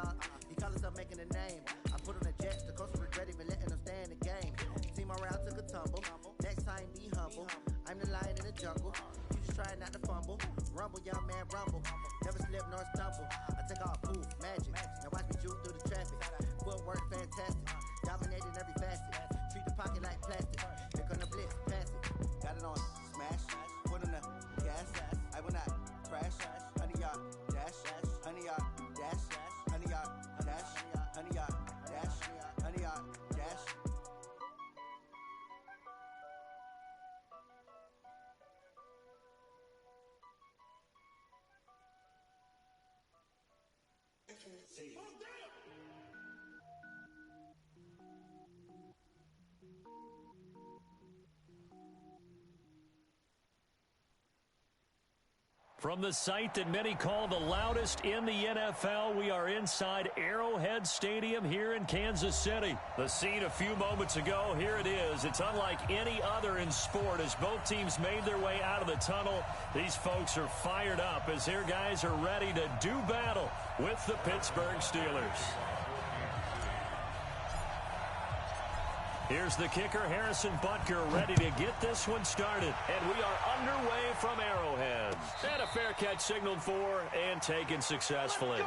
talk. He call himself making a name. I put on the Jets, the coach will regret even letting them stay in the game. See my route took a tumble. Next time be humble. I'm the lion in the jungle. You just try not to fumble. Rumble, young man, rumble. Never slip nor stumble. I take off, poof, magic. Now watch me juke through the traffic. Footwork fantastic. Dominating every facet. Treat the pocket like plastic. Here come the blitz, pass it. Got it on smash. Put on the gas. I will not crash. 100-yard dash. 100-yard dash. 100-yard dash. 100-yard dash. 100-yard dash. From the site that many call the loudest in the NFL, we are inside Arrowhead Stadium here in Kansas City. The scene a few moments ago, here it is. It's unlike any other in sport as both teams made their way out of the tunnel. These folks are fired up as their guys are ready to do battle with the Pittsburgh Steelers. Here's the kicker, Harrison Butker, ready to get this one started. And we are underway from Arrowhead. And a fair catch signaled for and taken successfully.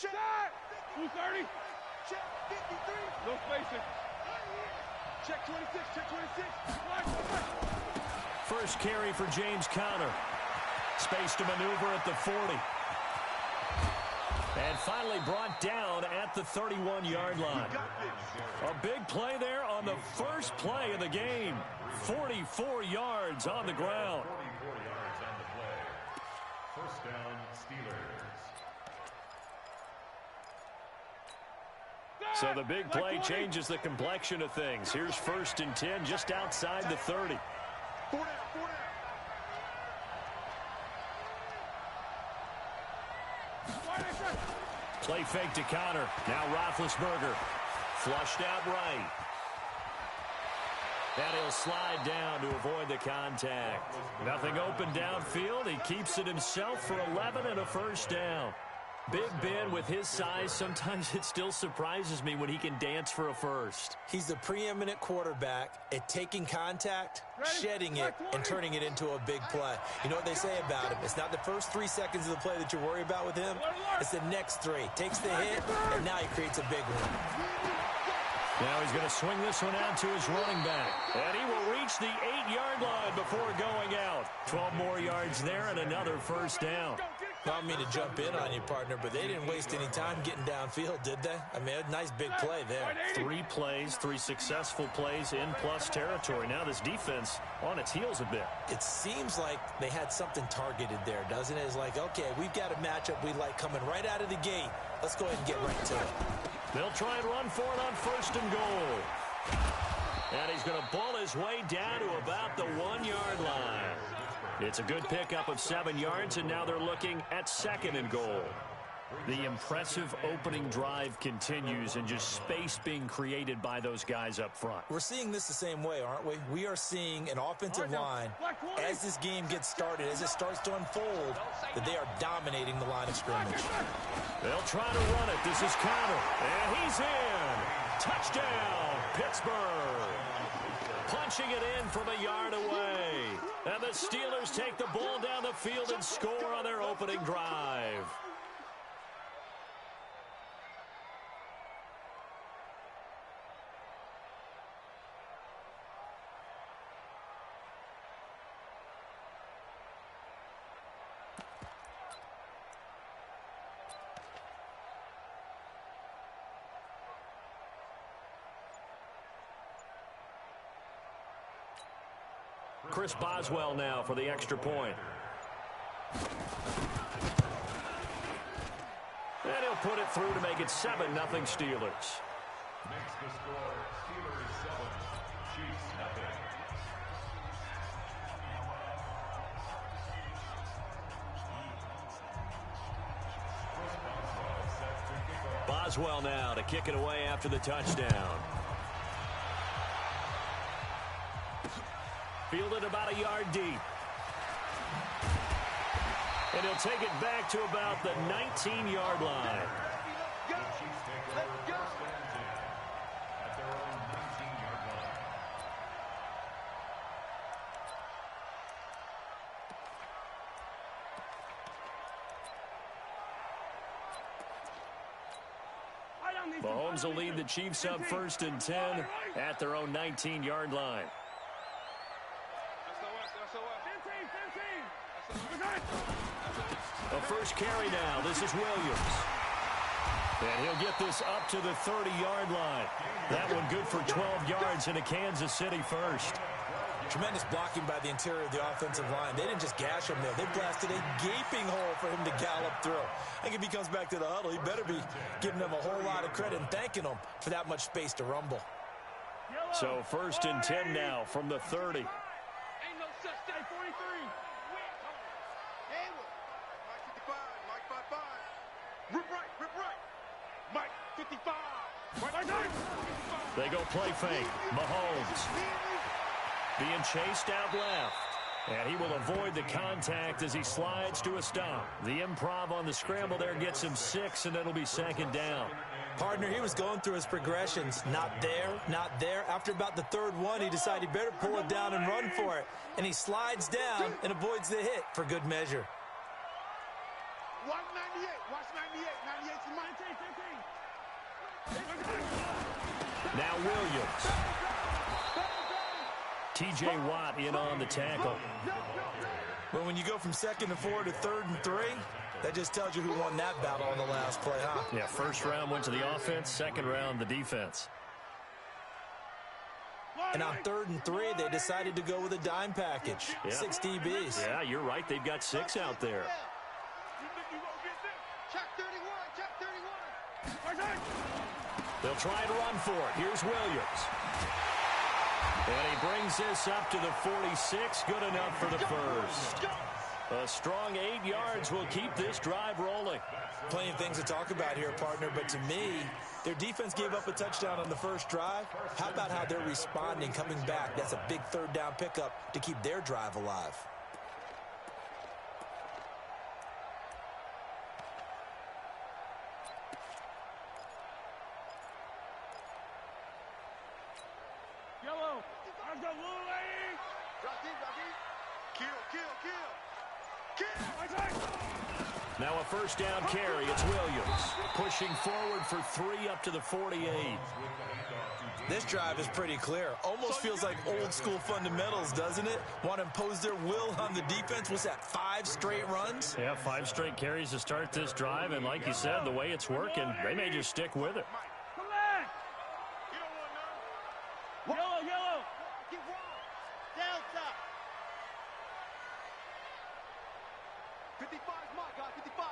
Check! 230. Check 53. No spacing. Check 26. Check 26. First carry for James Conner. Space to maneuver at the 40. And finally brought down at the 31-yard line. A big play there on the first play of the game. 44 yards on the ground. 44 yards on the play. First down, Steelers. So the big play changes the complexion of things. Here's 1st and 10 just outside the 30. Play fake to Conner. Now Roethlisberger. Flushed out right. And he'll slide down to avoid the contact. Nothing open downfield. He keeps it himself for 11 and a first down. Big Ben, with his size, sometimes it still surprises me when he can dance for a first. He's the preeminent quarterback at taking contact, shedding it, and turning it into a big play. You know what they say about him? It's not the first 3 seconds of the play that you're worried about with him. It's the next 3. Takes the hit, and now he creates a big one. Now he's going to swing this one out to his running back. And he will reach the 8-yard line before going out. 12 more yards there and another first down. I don't mean to jump in on you, partner, but they didn't waste any time getting downfield, did they? I mean, a nice big play there. 3 plays, 3 successful plays in plus territory. Now this defense on its heels a bit. It seems like they had something targeted there, doesn't it? It's like, okay, we've got a matchup we like coming right out of the gate. Let's go ahead and get right to it. They'll try and run for it on 1st and goal. And he's going to ball his way down to about the 1-yard line. It's a good pickup of 7 yards, and now they're looking at 2nd and goal. The impressive opening drive continues, and just space being created by those guys up front. We're seeing this the same way, aren't we? We are seeing an offensive line, as this game gets started, as it starts to unfold, that they are dominating the line of scrimmage. They'll try to run it. This is Connor, and he's in. Touchdown, Pittsburgh. Punching it in from a yard away. And the Steelers take the ball down the field and score on their opening drive. Chris Boswell now for the extra point. And he'll put it through to make it 7-0 Steelers. Makes the score Steelers 7, Chiefs nothing. Boswell now to kick it away after the touchdown. Fielded about a yard deep. And he'll take it back to about the 19-yard line. The Chiefs take over first and 10 at their own 19-yard line. Mahomes will lead the Chiefs up 1st and 10 at their own 19-yard line. A first carry now. This is Williams. And he'll get this up to the 30-yard line. That one good for 12 yards in a Kansas City first. Tremendous blocking by the interior of the offensive line. They didn't just gash him there. They blasted a gaping hole for him to gallop through. I think if he comes back to the huddle, he better be giving them a whole lot of credit and thanking them for that much space to rumble. So 1st and 10 now from the 30. Ain't no such thing, 43. Mike 55, Mike 55. Rip right. Mike 55. They go play fake. Mahomes being chased out left. And he will avoid the contact as he slides to a stop. The improv on the scramble there gets him 6, and it'll be 2nd down. Partner, he was going through his progressions. Not there, not there. After about the 3rd one, he decided he better pull it down and run for it. And he slides down and avoids the hit for good measure. Watch 98. Watch 98. 98's mine. Now Williams. T.J. Watt in on the tackle. Well, when you go from 2nd and 4 to 3rd and 3, that just tells you who won that battle on the last play, huh? Yeah, 1st round went to the offense, 2nd round the defense. And on 3rd and 3, they decided to go with a dime package. Yeah. 6 DBs. Yeah, you're right. They've got 6 out there. They'll try to run for it. Here's Williams. And he brings this up to the 46. Good enough for the first. A strong 8 yards will keep this drive rolling. Plenty of things to talk about here, partner, but to me, their defense gave up a touchdown on the first drive. How about how they're responding, coming back? That's a big 3rd down pickup to keep their drive alive. Now a first down carry. It's Williams pushing forward for 3 up to the 48. This drive is pretty clear. Almost feels like old school fundamentals, doesn't it? Want to impose their will on the defense. What's that, 5 straight runs? Yeah, 5 straight carries to start this drive. And like you said, the way it's working, they may just stick with it. Come back. Yellow. Get wrong. Delta. 55 is my guy, 55.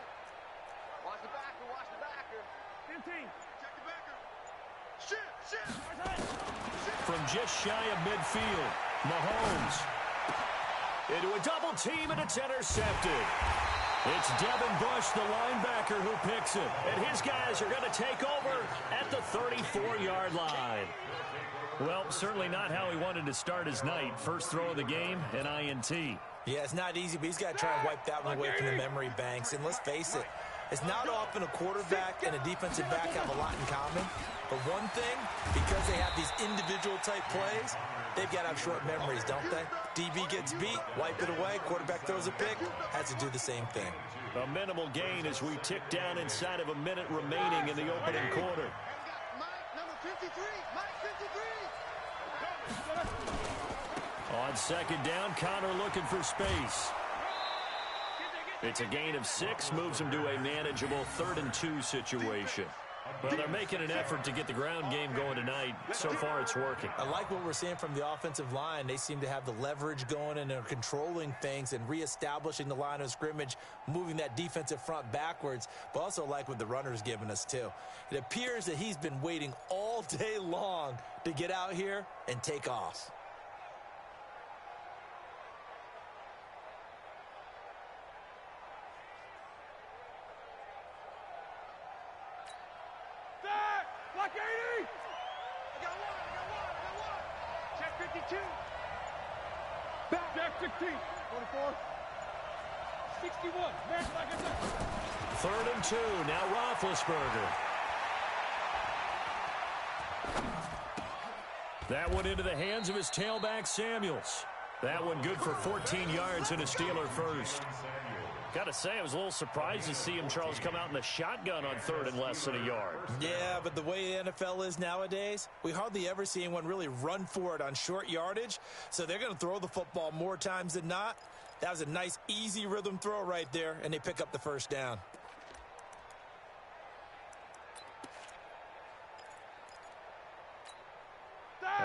Watch the backer. 15. Check the backer. Shit. From just shy of midfield, Mahomes into a double team, and it's intercepted. It's Devin Bush, the linebacker, who picks it. And his guys are going to take over at the 34-yard line. Well, certainly not how he wanted to start his night. First throw of the game, an INT. Yeah, it's not easy, but he's got to try and wipe that one away from the memory banks. And let's face it, it's not often a quarterback and a defensive back have a lot in common. But one thing, because they have these individual type plays, they've got to have short memories, don't they? DB gets beat, wipe it away, quarterback throws a pick, has to do the same thing. A minimal gain as we tick down inside of a minute remaining in the opening quarter. Mike, number 53. Mike, 53. On second down, Connor looking for space. It's a gain of 6, moves him to a manageable 3rd and 2 situation. Well, they're making an effort to get the ground game going tonight. So far, it's working. I like what we're seeing from the offensive line. They seem to have the leverage going, and they're controlling things and reestablishing the line of scrimmage, moving that defensive front backwards, but also like what the runner's giving us, too. It appears that he's been waiting all day long to get out here and take off. Block 80! I got one. Check 52. Back. Check 16. 44. 61. Back like I said. 3rd and 2. Now Roethlisberger. That one into the hands of his tailback, Samuels. That one good for 14 yards and a Steeler first. Got to say, I was a little surprised to see him, Charles, come out in the shotgun on 3rd and less than a yard. Yeah, but the way the NFL is nowadays, we hardly ever see anyone really run for it on short yardage. So they're going to throw the football more times than not. That was a nice, easy rhythm throw right there, and they pick up the first down.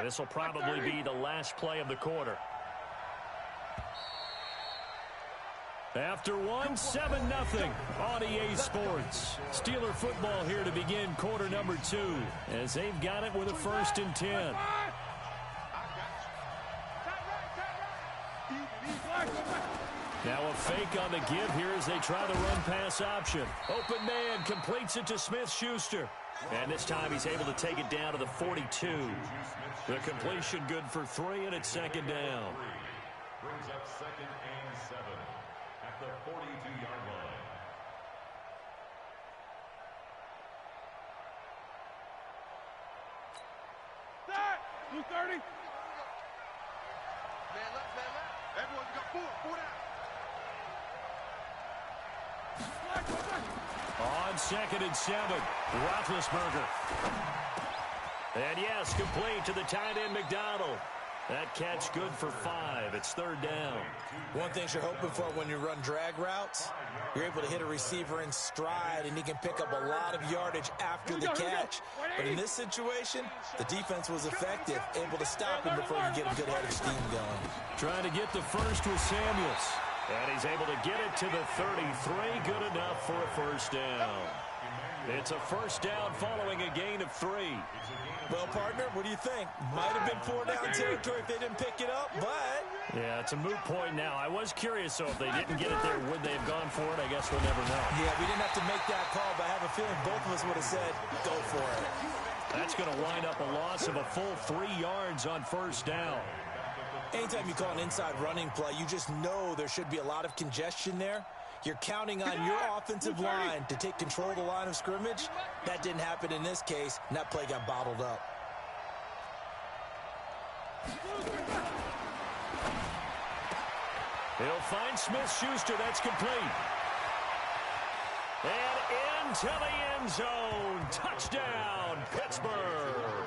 This will probably be the last play of the quarter. After 1, 7-0 on EA Sports. Steeler football here to begin quarter number 2 as they've got it with a 1st and 10. Now a fake on the give here as they try the run-pass option. Open man completes it to Smith-Schuster. And this time he's able to take it down to the 42. The completion good for 3, and it's 2nd down. Brings up 2nd and 7 at the 42-yard line. That! 230. Man left. Everyone's got 4 down. On 2nd and 7, Roethlisberger. And yes, complete to the tight end McDonald. That catch good for 5. It's 3rd down. One thing you're hoping for when you run drag routes, you're able to hit a receiver in stride, and he can pick up a lot of yardage after the catch. But in this situation, the defense was effective, able to stop him before you get a good head of steam going. Trying to get the first with Samuels. And he's able to get it to the 33. Good enough for a 1st down. It's a 1st down following a gain of 3. Well, partner, what do you think? Might have been 4-down territory if they didn't pick it up, but... Yeah, it's a moot point now. I was curious, so if they didn't get it there, would they have gone for it? I guess we'll never know. Yeah, we didn't have to make that call, but I have a feeling both of us would have said, go for it. That's going to wind up a loss of a full 3 yards on 1st down. Anytime you call an inside running play, you just know there should be a lot of congestion there. You're counting on your offensive line to take control of the line of scrimmage. That didn't happen in this case, and that play got bottled up. He'll find Smith-Schuster. That's complete. And into the end zone. Touchdown, Pittsburgh.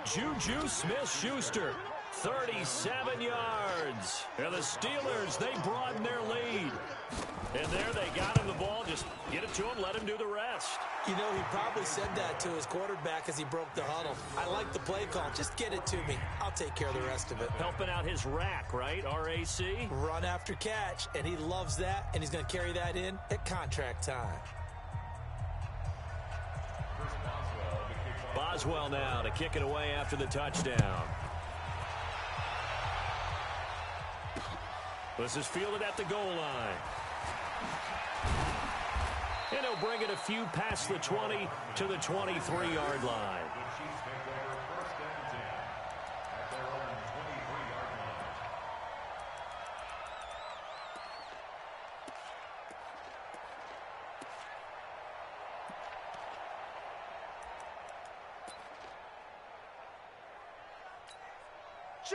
Juju Smith-Schuster, 37 yards. And the Steelers, they broaden their lead. And there they got him the ball. Just get it to him, let him do the rest. You know, he probably said that to his quarterback as he broke the huddle. I like the play call. Just get it to me. I'll take care of the rest of it. Helping out his rack, right? RAC? Run after catch, and he loves that, and he's going to carry that in at contract time. Boswell now to kick it away after the touchdown. This is fielded at the goal line. And he'll bring it a few past the 20 to the 23-yard line.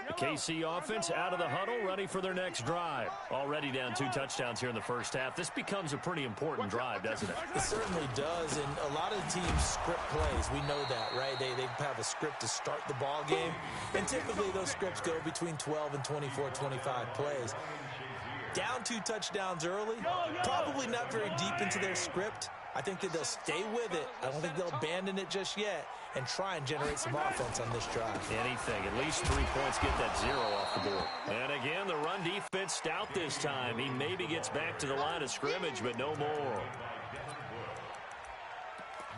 The KC offense out of the huddle, ready for their next drive. Already down 2 touchdowns here in the first half. This becomes a pretty important drive, doesn't it? It certainly does, and a lot of the teams script plays. We know that, right? They have a script to start the ball game, and typically those scripts go between 12 and 24, 25 plays. Down 2 touchdowns early, probably not very deep into their script. I think that they'll stay with it. I don't think they'll abandon it just yet and try and generate some offense on this drive. Anything. At least 3 points, get that 0 off the board. And again, the run defense stout this time. He maybe gets back to the line of scrimmage, but no more.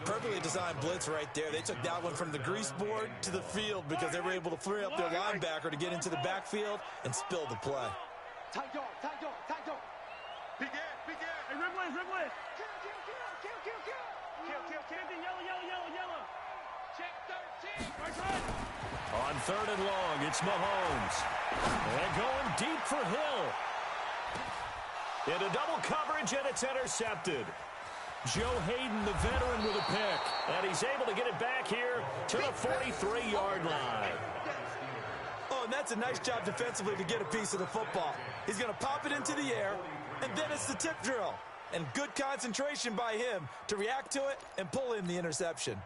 Perfectly designed blitz right there. They took that one from the grease board to the field because they were able to free up their linebacker to get into the backfield and spill the play. Tight dog. Big Ed. Hey, Rimley. Yellow. Check 13. Right. On 3rd and long, it's Mahomes. And going deep for Hill. Into double coverage, and it's intercepted. Joe Hayden, the veteran, with a pick. And he's able to get it back here to the 43-yard line. Oh, and that's a nice job defensively to get a piece of the football. He's going to pop it into the air, and then it's the tip drill. And good concentration by him to react to it and pull in the interception.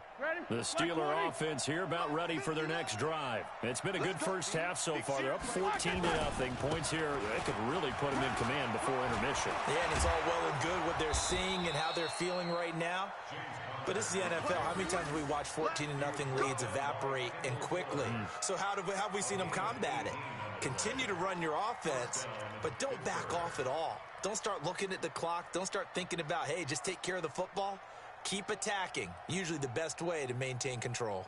The Steeler offense here about ready for their next drive. It's been a good first half so far. They're up 14-0. Points here, they could really put them in command before intermission. Yeah, and it's all well and good what they're seeing and how they're feeling right now. But this is the NFL. How many times have we watched 14-0 leads evaporate and quickly? So how have we seen them combat it? Continue to run your offense, but don't back off at all. Don't start looking at the clock. Don't start thinking about, hey, just take care of the football. Keep attacking. Usually the best way to maintain control.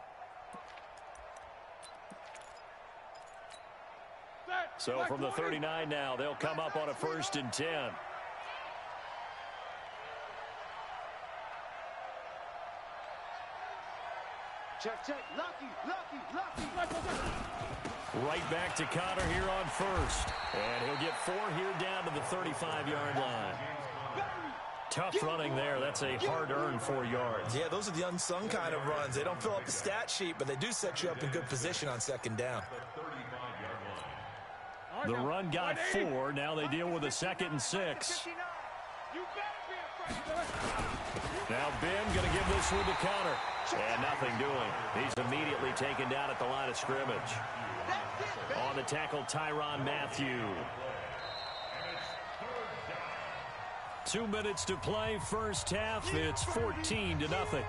So from the 39 now, they'll come up on a 1st and 10. Check. Lucky. Right back to Connor here on 1st. And he'll get 4 here down to the 35-yard line. Tough running there. That's a hard-earned 4 yards. Yeah, those are the unsung kind of runs. They don't fill up the stat sheet, but they do set you up in good position on 2nd down. The run got 4. Now they deal with a 2nd and 6. Now Ben going to give this one to Connor. And nothing doing. He's immediately taken down at the line of scrimmage. On the tackle, Tyrann Mathieu. 2 minutes to play, first half. It's 14-0.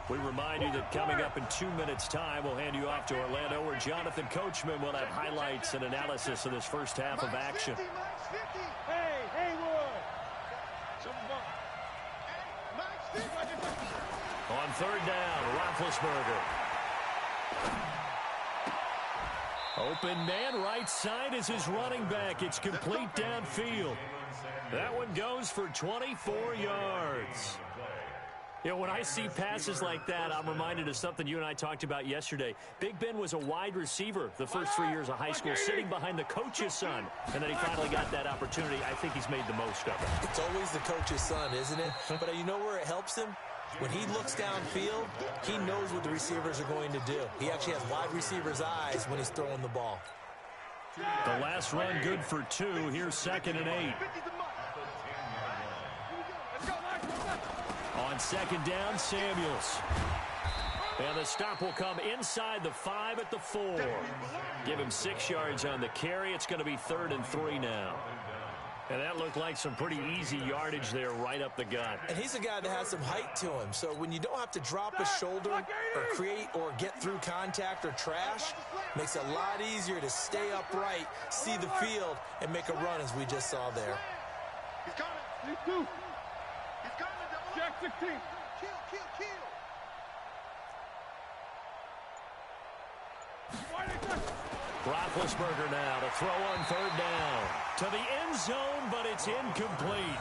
We remind you that coming up in 2 minutes' time, we'll hand you off to Orlando, where Jonathan Coachman will have highlights and analysis of this first half of action. On 3rd down, Roethlisberger. Open man, right side is his running back. It's complete downfield. That one goes for 24 yards. You know, when I see passes like that, I'm reminded of something you and I talked about yesterday. Big Ben was a wide receiver the first 3 years of high school, sitting behind the coach's son. And then he finally got that opportunity. I think he's made the most of it. It's always the coach's son, isn't it? But you know where it helps him? When he looks downfield, he knows what the receivers are going to do. He actually has wide receivers' eyes when he's throwing the ball. The last run good for 2. Here's 2nd and 8. On 2nd down, Samuels. And the stop will come inside the 5 at the 4. Give him 6 yards on the carry. It's going to be 3rd and 3 now. And that looked like some pretty easy yardage there right up the gut. And he's a guy that has some height to him. So when you don't have to drop a shoulder or create or get through contact or trash, makes it a lot easier to stay upright, see the field, and make a run as we just saw there. He's coming. He's coming. Jack 16. Kill. Roethlisberger now to throw on 3rd down. To the end zone, but it's incomplete.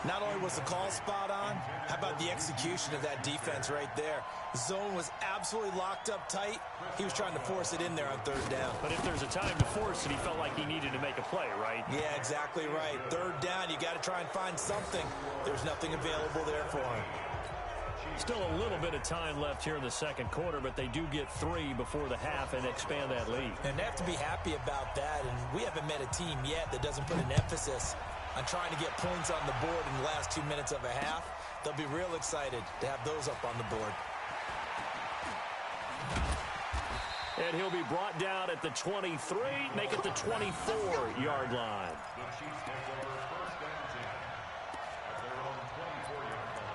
Not only was the call spot on, how about the execution of that defense right there? The zone was absolutely locked up tight. He was trying to force it in there on 3rd down. But if there's a time to force it, he felt like he needed to make a play, right? Yeah, exactly right. 3rd down, you got to try and find something. There's nothing available there for him. Still a little bit of time left here in the 2nd quarter, but they do get 3 before the half and expand that lead. And they have to be happy about that, and we haven't met a team yet that doesn't put an emphasis on trying to get points on the board in the last 2 minutes of a half. They'll be real excited to have those up on the board. And he'll be brought down at the 23, make it the 24-yard line. The Chiefs take over 1st and 10 at their own 24-yard line.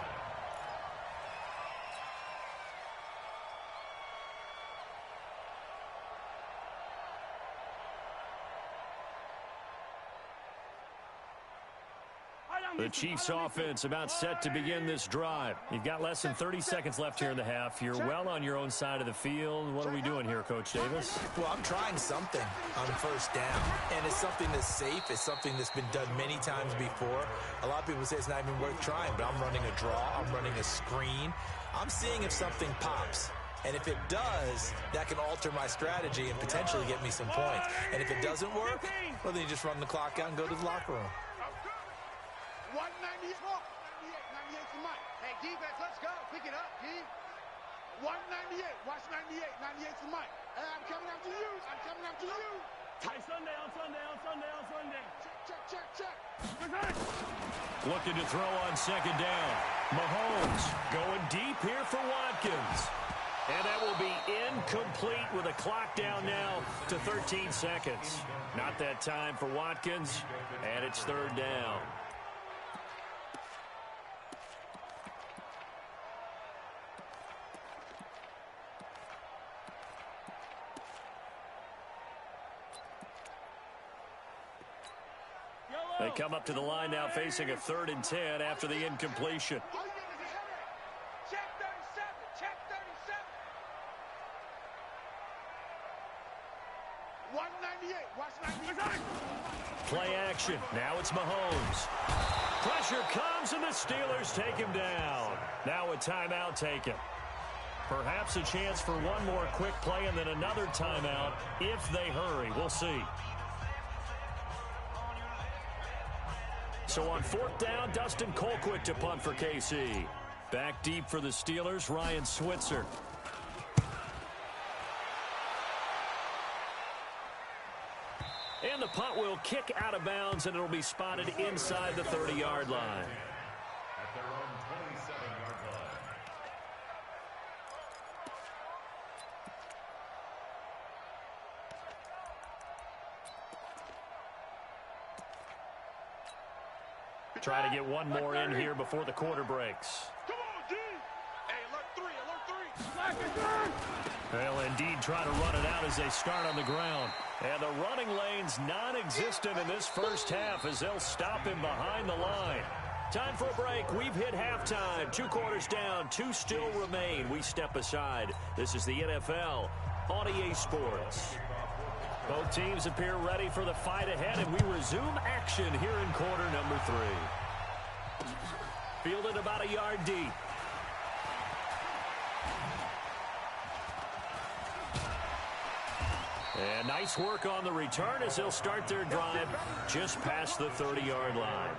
The Chiefs offense about set to begin this drive. You've got less than 30 seconds left here in the half. You're well on your own side of the field. What are we doing here, Coach Davis? Well, I'm trying something on 1st down, and it's something that's safe. It's something that's been done many times before. A lot of people say it's not even worth trying, but I'm running a draw. I'm running a screen. I'm seeing if something pops. And if it does, that can alter my strategy and potentially get me some points. And if it doesn't work, well, then you just run the clock out and go to the locker room. 198 for Mike. Hey, defense, let's go. Pick it up, D. 198. Watch 98. 98 for Mike. Hey, I'm coming after you. Hey, Sunday. Check. Looking to throw on 2nd down. Mahomes going deep here for Watkins. And that will be incomplete with a clock down now to 13 seconds. Not that time for Watkins, and it's 3rd down. They come up to the line now facing a 3rd and 10 after the incompletion. Check 37. 198. Watch 98. Play action. Now it's Mahomes. Pressure comes, and the Steelers take him down. Now a timeout taken. Perhaps a chance for one more quick play and then another timeout if they hurry. We'll see. So on 4th down, Dustin Colquitt to punt for KC. Back deep for the Steelers, Ryan Switzer. And the punt will kick out of bounds, and it'll be spotted inside the 30-yard line. At their own 27-yard line. Trying to get one more in here before the quarter breaks. Come on, D. Hey, alert 3. They'll indeed try to run it out as they start on the ground. And the running lane's non-existent in this first half as they'll stop him behind the line. Time for a break. We've hit halftime. 2 quarters down. 2 still remain. We step aside. This is the NFL on EA Sports. Both teams appear ready for the fight ahead, and we resume action here in quarter number 3. Fielded about a yard deep. And nice work on the return as they'll start their drive just past the 30-yard line.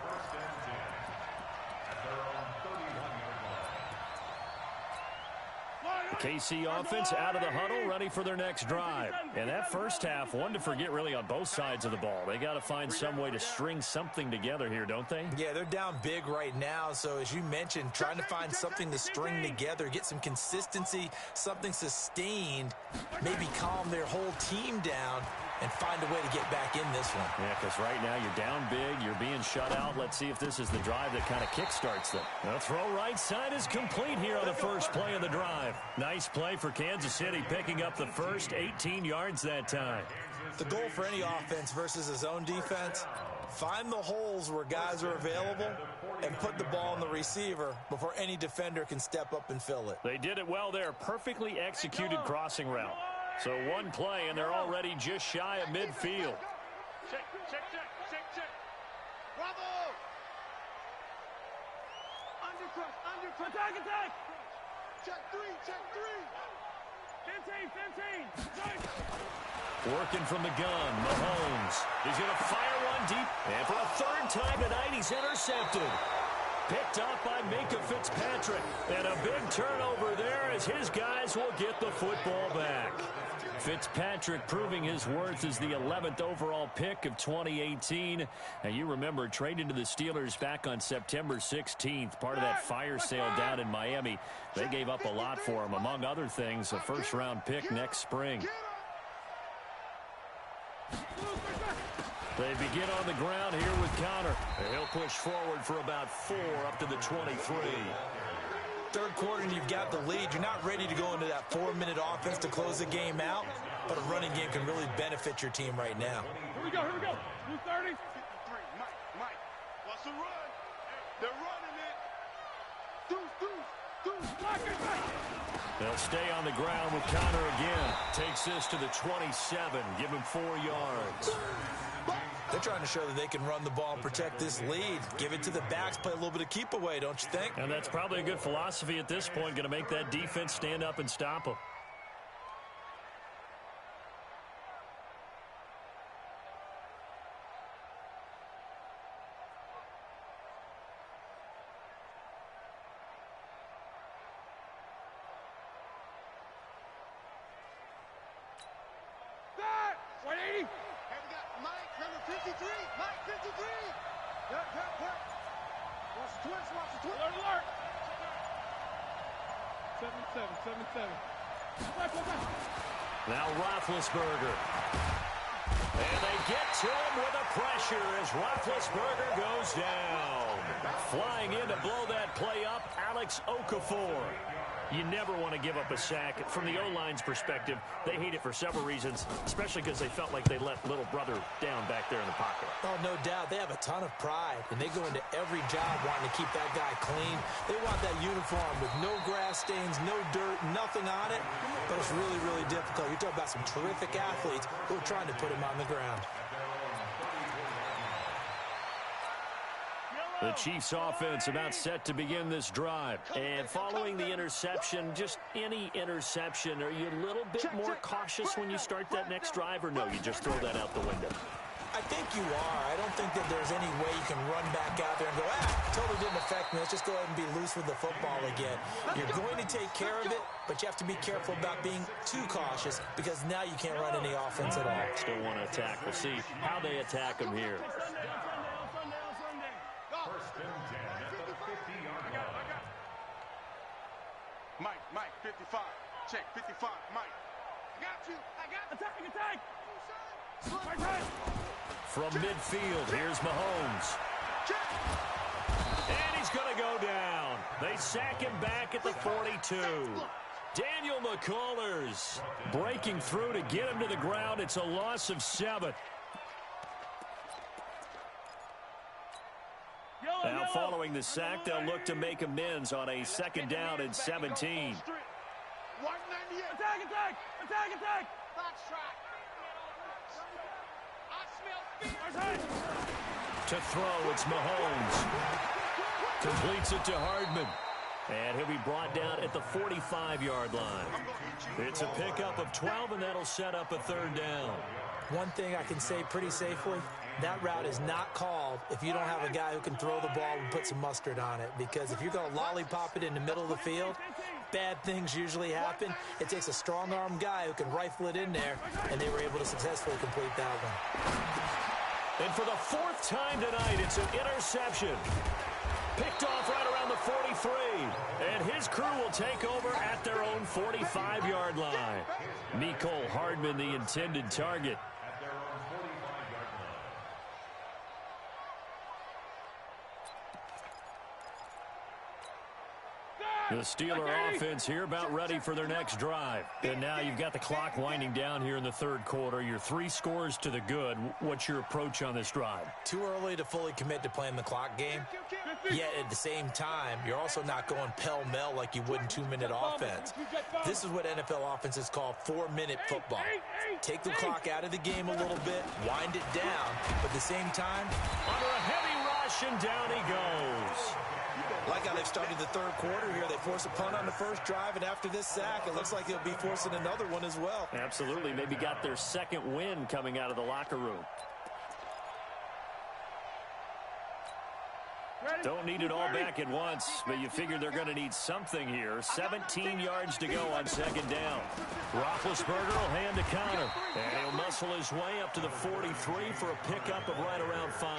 KC offense out of the huddle, ready for their next drive. And that first half, one to forget really on both sides of the ball. They got to find some way to string something together here, don't they? Yeah, they're down big right now. So as you mentioned, trying to find something to string together, get some consistency, something sustained, maybe calm their whole team down and find a way to get back in this one. Yeah, because right now you're down big, you're being shut out. Let's see if this is the drive that kind of kickstarts them. The throw right side is complete here on the first play of the drive. Nice play for Kansas City, picking up the first 18 yards that time. The goal for any offense versus his own defense, find the holes where guys are available and put the ball on the receiver before any defender can step up and fill it. They did it well there. Perfectly executed crossing route. So one play, and they're already just shy of midfield. Check. Bravo! Undercut. Attack. Check three. 15. Working from the gun, Mahomes. He's going to fire one deep. And for a third time tonight, he's intercepted. Picked up by Minka Fitzpatrick. And a big turnover there as his guys will get the football back. Fitzpatrick proving his worth as the 11th overall pick of 2018. And you remember, traded to the Steelers back on September 16th, part of that fire sale down in Miami. They gave up a lot for him, among other things, a first-round pick next spring. They begin on the ground here with Connor. He'll push forward for about 4 up to the 23. Third quarter and you've got the lead. You're not ready to go into that 4-minute offense to close the game out, but a running game can really benefit your team right now. Here we go. 230. Mike. What's the run? They're running it. Deuce. They'll stay on the ground with Connor again. Takes this to the 27. Give him 4 yards. They're trying to show that they can run the ball and protect this lead. Give it to the backs, play a little bit of keep away, don't you think? And that's probably a good philosophy at this point. Going to make that defense stand up and stop them. Now Roethlisberger. And they get to him with a pressure as Roethlisberger goes down. Flying in to blow that play up, Alex Okafor. You never want to give up a sack. From the O-line's perspective, they hate it for several reasons, especially because they felt like they let little brother down back there in the pocket. Oh, no doubt. They have a ton of pride, and they go into every job wanting to keep that guy clean. They want that uniform with no grass stains, no dirt, nothing on it, but it's really, really difficult. You're talking about some terrific athletes who are trying to put him on the ground. The Chiefs offense about set to begin this drive. And following the interception, just any interception, are you a little bit more cautious when you start that next drive, or no, you just throw that out the window? I think you are. I don't think that there's any way you can run back out there and go, totally didn't affect me. Let's just go ahead and be loose with the football again. You're going to take care of it, but you have to be careful about being too cautious because now you can't run any offense at all. Still want to attack. We'll see how they attack them here. First and 10 at the 50-yard line. Mike, 55. Check, 55, Mike. I got you. Attack. From midfield, here's Mahomes. And he's going to go down. They sack him back at the 42. Daniel McCullers breaking through to get him to the ground. It's a loss of 7. Now following the sack, they'll look to make amends on a second down and 17. Attack! To throw, it's Mahomes. Completes it to Hardman. And he'll be brought down at the 45-yard line. It's a pickup of 12, and that'll set up a third down. One thing I can say pretty safely, That route is not called if you don't have a guy who can throw the ball and put some mustard on it. Because if you're going to lollipop it in the middle of the field, bad things usually happen. It takes a strong-arm guy who can rifle it in there, and they were able to successfully complete that one. And for the fourth time tonight, it's an interception. Picked off right around the 43. And his crew will take over at their own 45-yard line. Mecole Hardman, the intended target. The Steeler offense here about ready for their next drive. And now you've got the clock winding down here in the third quarter. You're 3 scores to the good. What's your approach on this drive? Too early to fully commit to playing the clock game. Yet at the same time, you're also not going pell-mell like you would in 2-minute offense. This is what NFL offenses call 4-minute football. Take the clock out of the game a little bit, wind it down, but at the same time, under a heavy rush, and down he goes. Like how they've started the third quarter here. They force a punt on the first drive, and after this sack, it looks like they'll be forcing another one as well. Absolutely. Maybe got their second win coming out of the locker room. Don't need it all back at once, but you figure they're going to need something here. 17 yards to go on second down. Roethlisberger will hand the counter, and he'll muscle his way up to the 43 for a pickup of right around 5.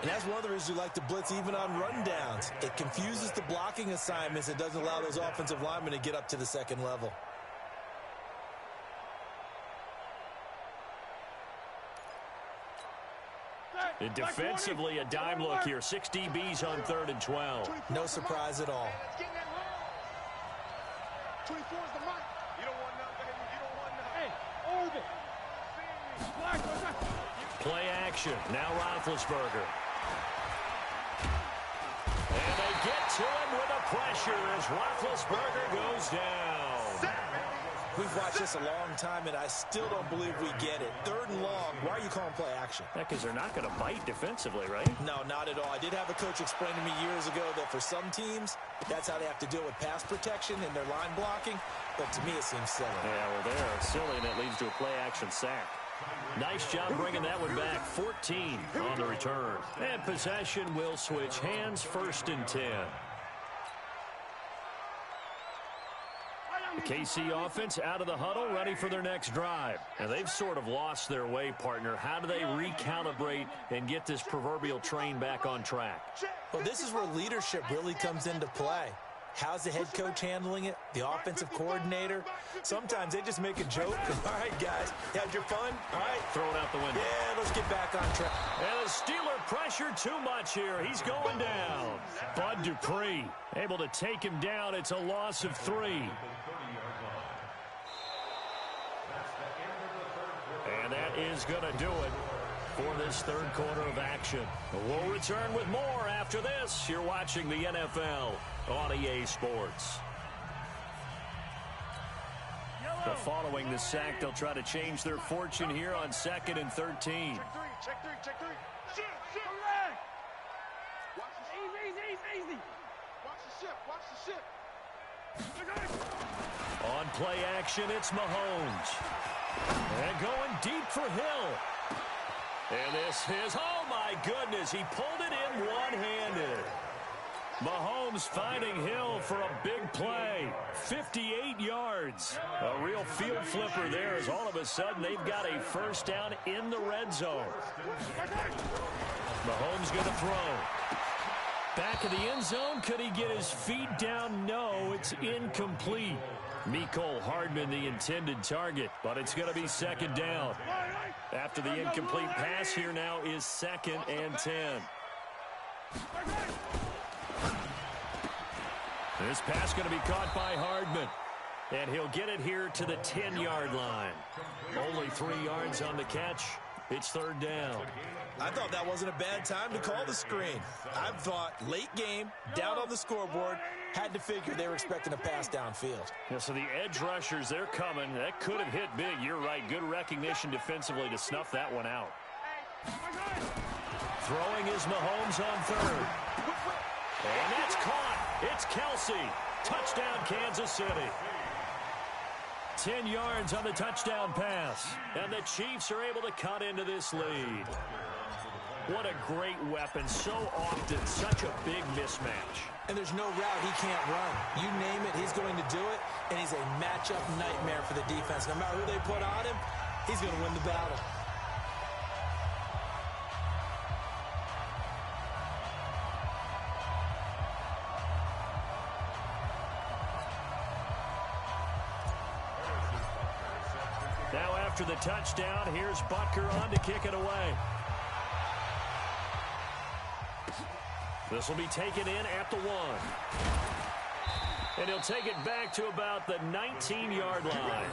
And that's one of the reasons you like to blitz even on rundowns. It confuses the blocking assignments. It doesn't allow those offensive linemen to get up to the second level. And defensively, a dime look here. 6 DBs on 3rd and 12. No surprise at all. 24 is the mark. You don't want nothing, baby. You don't want nothing. Hey, over. Play action. Now Roethlisberger. And they get to him with a pressure as Roethlisberger goes down. We've watched this a long time, and I still don't believe we get it. 3rd and long. Why are you calling play action? Because they're not going to bite defensively, right? No, not at all. I did have a coach explain to me years ago that for some teams, that's how they have to deal with pass protection and their line blocking. But to me, it seems silly. Yeah, well, they're silly, and it leads to a play action sack. Nice job bringing that one back. 14 on the return. And possession will switch hands. 1st and 10. The KC offense out of the huddle, ready for their next drive. And they've sort of lost their way, partner. How do they recalibrate and get this proverbial train back on track? Well, this is where leadership really comes into play. How's the head coach handling it? The offensive coordinator? Sometimes they just make a joke. All right, guys, you had your fun? All right. Throw it out the window. Yeah, let's get back on track. And the Steeler pressure too much here. He's going down. Bud Dupree able to take him down. It's a loss of 3. And that is going to do it for this third quarter of action. We'll return with more after this. You're watching the NFL on EA Sports. So following the sack, they'll try to change their fortune here on 2nd and 13. Check three. Shit. Watch the easy. Watch the ship. On play action, it's Mahomes. And going deep for Hill. And this is, oh my goodness, he pulled it in one-handed. Mahomes finding Hill for a big play. 58 yards. A real field flipper there as all of a sudden they've got a first down in the red zone. Mahomes going to throw. Back of the end zone. Could he get his feet down? No, it's incomplete. Mecole Hardman, the intended target, but it's going to be 2nd down. After the incomplete pass, here now is 2nd and 10. This pass going to be caught by Hardman, and he'll get it here to the 10-yard line. Only 3 yards on the catch. It's 3rd down. I thought that wasn't a bad time to call the screen. I thought late game, down on the scoreboard, had to figure they were expecting a pass downfield. Yeah, so the edge rushers, they're coming. That could have hit big. You're right. Good recognition defensively to snuff that one out. Throwing is Mahomes on 3rd. And that's caught. It's Kelsey. Touchdown, Kansas City. 10 yards on the touchdown pass. And the Chiefs are able to cut into this lead. What a great weapon. So often, such a big mismatch. And there's no route he can't run. You name it, he's going to do it. And he's a matchup nightmare for the defense. No matter who they put on him, he's going to win the battle. Now after the touchdown, here's Butker on to kick it away. This will be taken in at the 1. And he'll take it back to about the 19-yard line.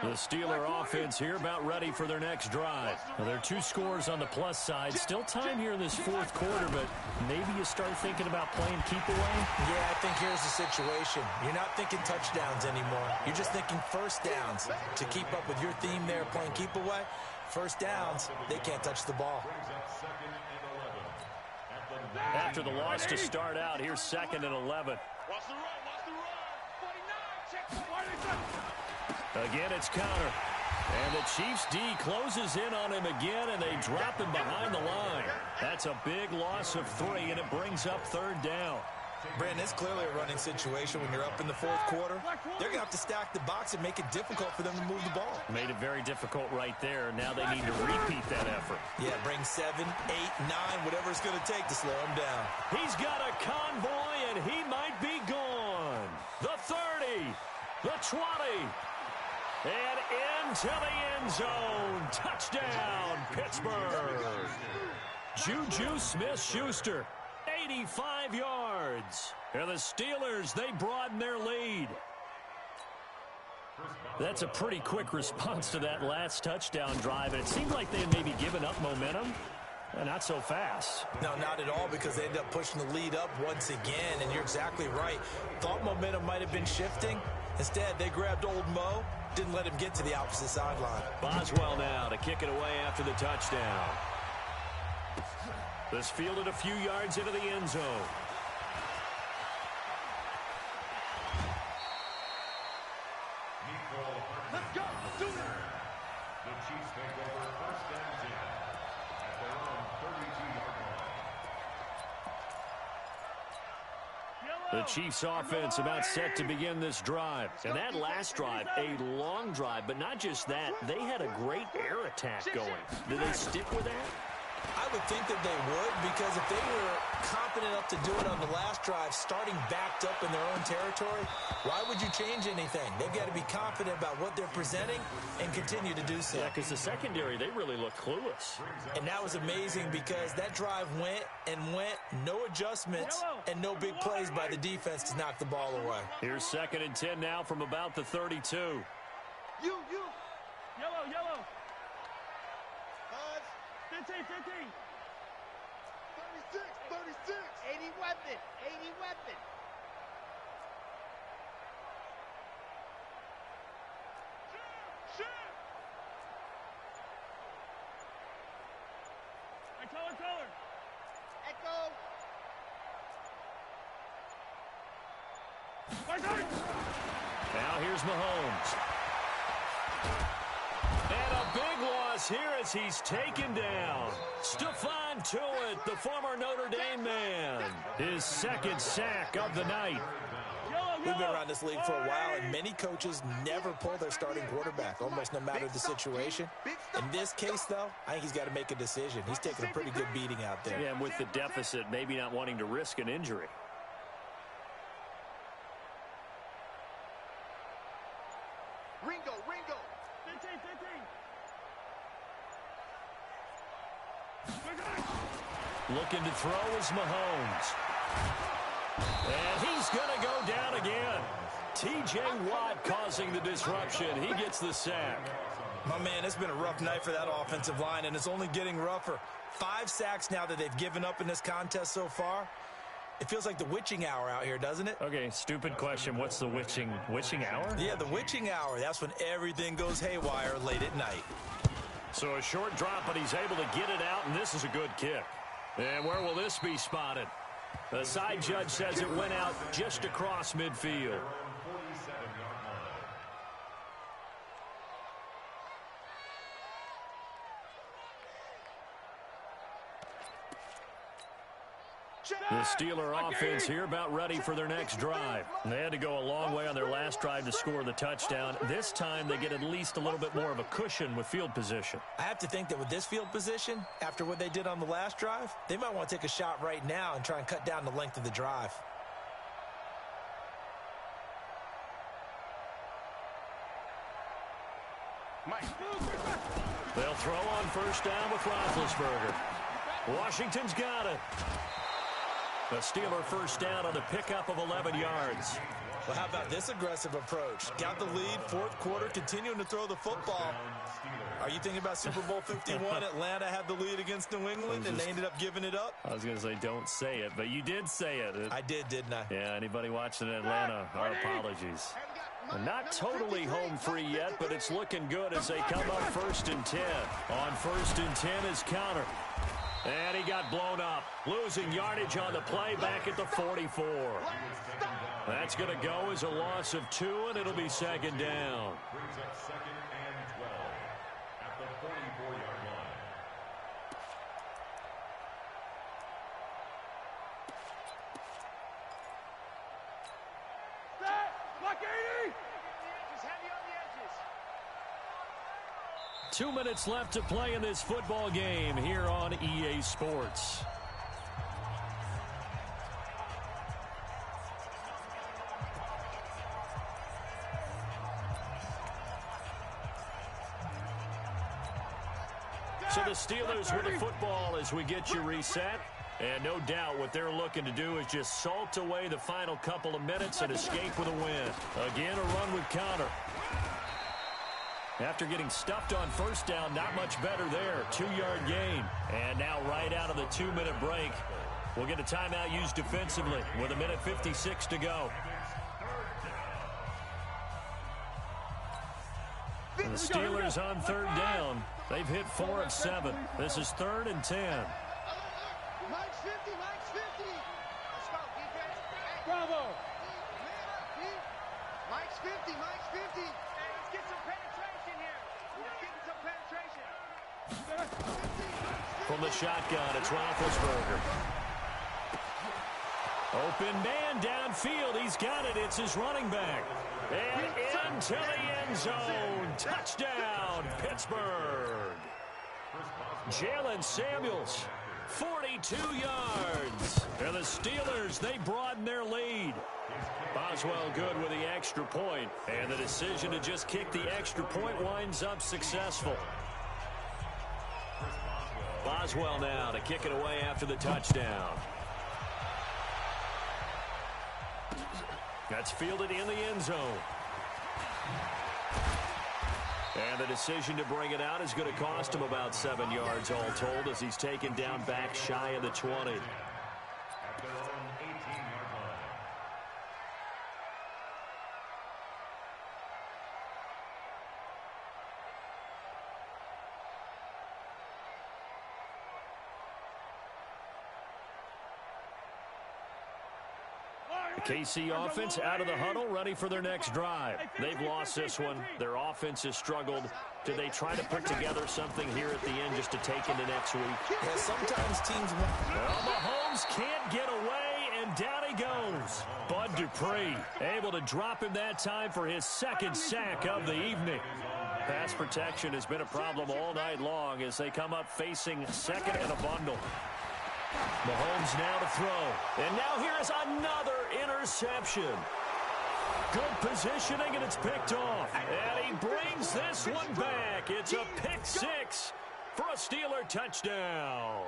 The Steeler offense here about ready for their next drive. Well, there are 2 scores on the plus side. Still time here in this fourth quarter, but maybe you start thinking about playing keep away? Yeah, I think here's the situation. You're not thinking touchdowns anymore. You're just thinking first downs. To keep up with your theme there, playing keep away, first downs, they can't touch the ball. After the loss to start out, here's 2nd and 11. Watch the run, watch the run. 49, check. Again, it's counter. And the Chiefs D closes in on him again, and they drop him behind the line. That's a big loss of 3, and it brings up 3rd down. Brandon, it's clearly a running situation when you're up in the fourth quarter. They're going to have to stack the box and make it difficult for them to move the ball. Made it very difficult right there. Now they need to repeat that effort. Yeah, bring 7, 8, 9, whatever it's going to take to slow him down. He's got a convoy, and he might be gone. The 30, the 20. And into the end zone. Touchdown, Pittsburgh. Juju Smith-Schuster, 85 yards. And the Steelers, they broaden their lead. That's a pretty quick response to that last touchdown drive. And it seemed like they had maybe given up momentum. Not so fast. No, not at all, because they ended up pushing the lead up once again. And you're exactly right. Thought momentum might have been shifting. Instead, they grabbed old Mo. Didn't let him get to the opposite sideline. Boswell now to kick it away after the touchdown. This fielded a few yards into the end zone. Let's go. Do it. The Chiefs take over 1st and 10 at their own 32-yard line. The Chiefs offense about set to begin this drive. And that last drive, a long drive, but not just that, they had a great air attack going. Did they stick with that? I would think that they would, because if they were confident enough to do it on the last drive, starting backed up in their own territory, why would you change anything? They've got to be confident about what they're presenting and continue to do so. Yeah, because the secondary, they really look clueless. And that was amazing, because that drive went and went, no adjustments, and no big plays by the defense to knock the ball away. Here's 2nd and 10 now from about the 32. You. Yellow. 15. 36. 80 weapon. Shoot. Color. Echo. Now here's Mahomes. And a big loss here as he's taken down. Stephon Tuitt, the former Notre Dame man. His 2nd sack of the night. We've been around this league for a while, and many coaches never pull their starting quarterback, almost no matter the situation. In this case, though, I think he's got to make a decision. He's taking a pretty good beating out there. Yeah, and with the deficit, maybe not wanting to risk an injury. Ringo. 15. Looking to throw is Mahomes. And he's going to go down again. T.J. Watt causing the disruption. He gets the sack. My man, it's been a rough night for that offensive line, and it's only getting rougher. 5 sacks now that they've given up in this contest so far. It feels like the witching hour out here, doesn't it? Okay, stupid question. What's the witching hour? Yeah, the witching hour. That's when everything goes haywire late at night. So a short drop, but he's able to get it out, and this is a good kick. And where will this be spotted? The side judge says it went out just across midfield. The Steeler offense here about ready for their next drive. They had to go a long way on their last drive to score the touchdown. This time they get at least a little bit more of a cushion with field position. I have to think that with this field position, after what they did on the last drive, they might want to take a shot right now and try and cut down the length of the drive. They'll throw on first down with Roethlisberger. Washington's got it. The Steeler first down on the pickup of 11 yards. Well, how about this aggressive approach? Got the lead, fourth quarter, continuing to throw the football. Are you thinking about Super Bowl 51? Atlanta had the lead against New England, and they ended up giving it up? I was going to say don't say it, but you did say it. I did, didn't I? Yeah, anybody watching Atlanta, our apologies. Not totally home free yet, but it's looking good as they come up 1st and 10. On 1st and 10 is Counter. And he got blown up, losing yardage on the play back at the 44. That's going to go as a loss of 2, and it'll be 2nd down. Brings up 2nd and 12 at the 44-yard line. Block 80! 2 minutes left to play in this football game here on EA Sports. So the Steelers with the football as we get you reset. And no doubt what they're looking to do is just salt away the final couple of minutes and escape with a win. Again, a run with Counter. After getting stuffed on first down, not much better there. 2-yard gain. And now right out of the 2-minute break, we'll get a timeout used defensively with 1:56 to go. The Steelers on 3rd down. They've hit 4 of 7. This is 3rd and 10. Mike's 50, Mike's 50. Let's go, defense. Bravo. Mike's 50, Mike's 50. Hey, let's get some penetration here. Let's get some penetration. From the shotgun, it's Roethlisberger. Open man downfield. He's got it. It's his running back. And into the end zone. Touchdown, Pittsburgh. Jalen Samuels, 42 yards. And the Steelers, they broaden their lead. Boswell good with the extra point. And the decision to just kick the extra point winds up successful. Boswell now to kick it away after the touchdown. That's fielded in the end zone. And the decision to bring it out is going to cost him about 7 yards all told as he's taken down back shy of the 20. At their own 18-yard line. The KC offense out of the huddle, ready for their next drive. They've lost this one. Their offense has struggled. Do they try to put together something here at the end just to take into next week? Yeah, sometimes teams... Well, Mahomes can't get away, and down he goes. Bud Dupree able to drop him that time for his 2nd sack of the evening. Pass protection has been a problem all night long as they come up facing 2nd and a bundle. Mahomes now to throw. And now here is another interception. Good positioning, and it's picked off. And he brings this one back. It's a pick 6 for a Steeler touchdown.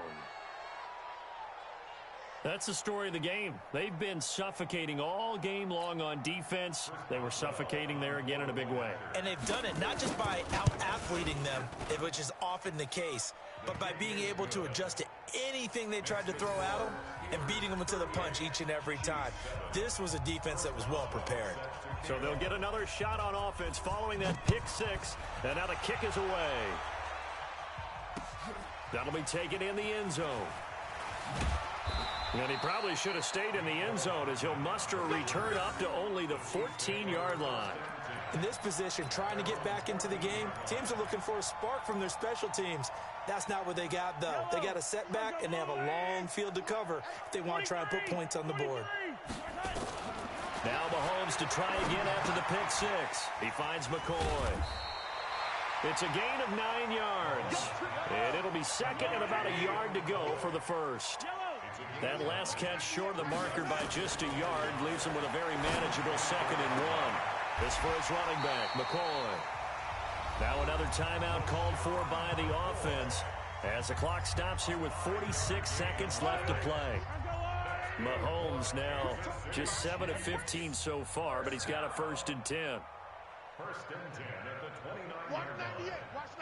That's the story of the game. They've been suffocating all game long on defense. They were suffocating there again in a big way. And they've done it not just by out-athleting them, which is often the case, but by being able to adjust to anything they tried to throw at them and beating them to the punch each and every time. This was a defense that was well prepared. So they'll get another shot on offense following that pick 6, and now the kick is away. That'll be taken in the end zone. And he probably should have stayed in the end zone as he'll muster a return up to only the 14-yard line. In this position, trying to get back into the game, teams are looking for a spark from their special teams. That's not what they got, though. They got a setback, and they have a long field to cover if they want to try and put points on the board. Now Mahomes to try again after the pick six. He finds McCoy. It's a gain of 9 yards. And it'll be second and about a yard to go for the first. That last catch short of the marker by just a yard leaves him with a very manageable 2nd and 1. This for his running back, McCoy. Now another timeout called for by the offense as the clock stops here with 46 seconds left to play. Mahomes now just 7 of 15 so far, but he's got a 1st and 10. 1st and 10 at the 29-yard line. 198. Watch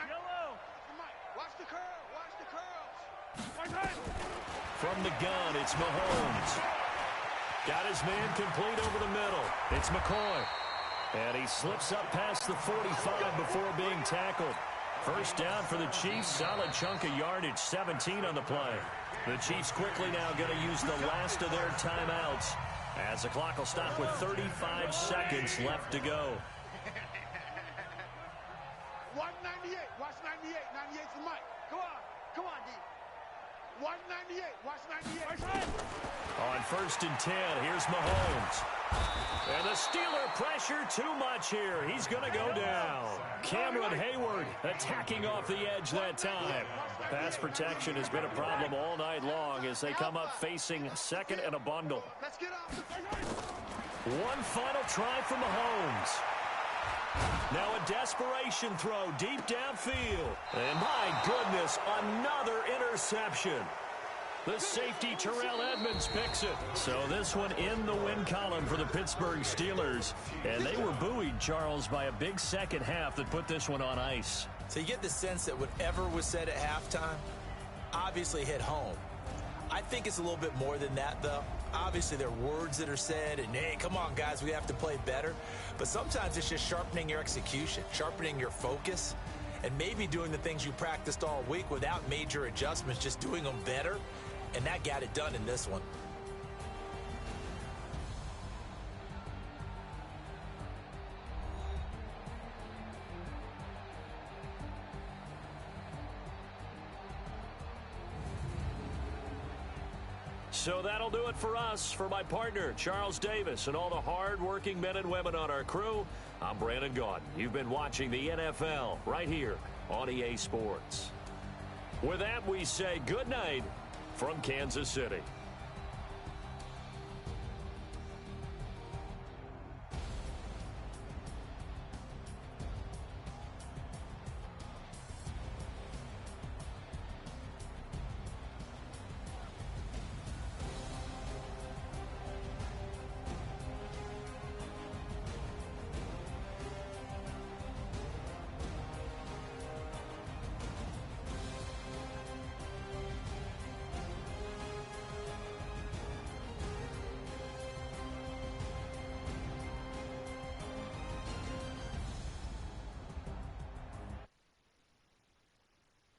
the curl. Watch the curls. From the gun, it's Mahomes. Got his man complete over the middle. It's McCoy. And he slips up past the 45 before being tackled. 1st down for the Chiefs. Solid chunk of yardage, 17 on the play. The Chiefs quickly now going to use the last of their timeouts as the clock will stop with 35 seconds left to go. 198. Watch 98. 98's the mic. Come on, D. 198. Watch 98. On 1st and 10, here's Mahomes. And the Steeler pressure too much here. He's going to go down. Cameron Hayward attacking off the edge that time. Pass protection has been a problem all night long as they come up facing 2nd and a bundle. Let's get up. One final try from Mahomes. Now a desperation throw deep downfield. And my goodness, another interception. The safety, Terrell Edmonds, picks it. So this one in the win column for the Pittsburgh Steelers. And they were buoyed, Charles, by a big second half that put this one on ice. So you get the sense that whatever was said at halftime obviously hit home. I think it's a little bit more than that, though. Obviously, there are words that are said, and, hey, come on, guys, we have to play better. But sometimes it's just sharpening your execution, sharpening your focus, and maybe doing the things you practiced all week without major adjustments, just doing them better. And that got it done in this one. So that'll do it for us. For my partner, Charles Davis, and all the hard-working men and women on our crew, I'm Brandon Gaudin. You've been watching the NFL right here on EA Sports. With that, we say good night from Kansas City.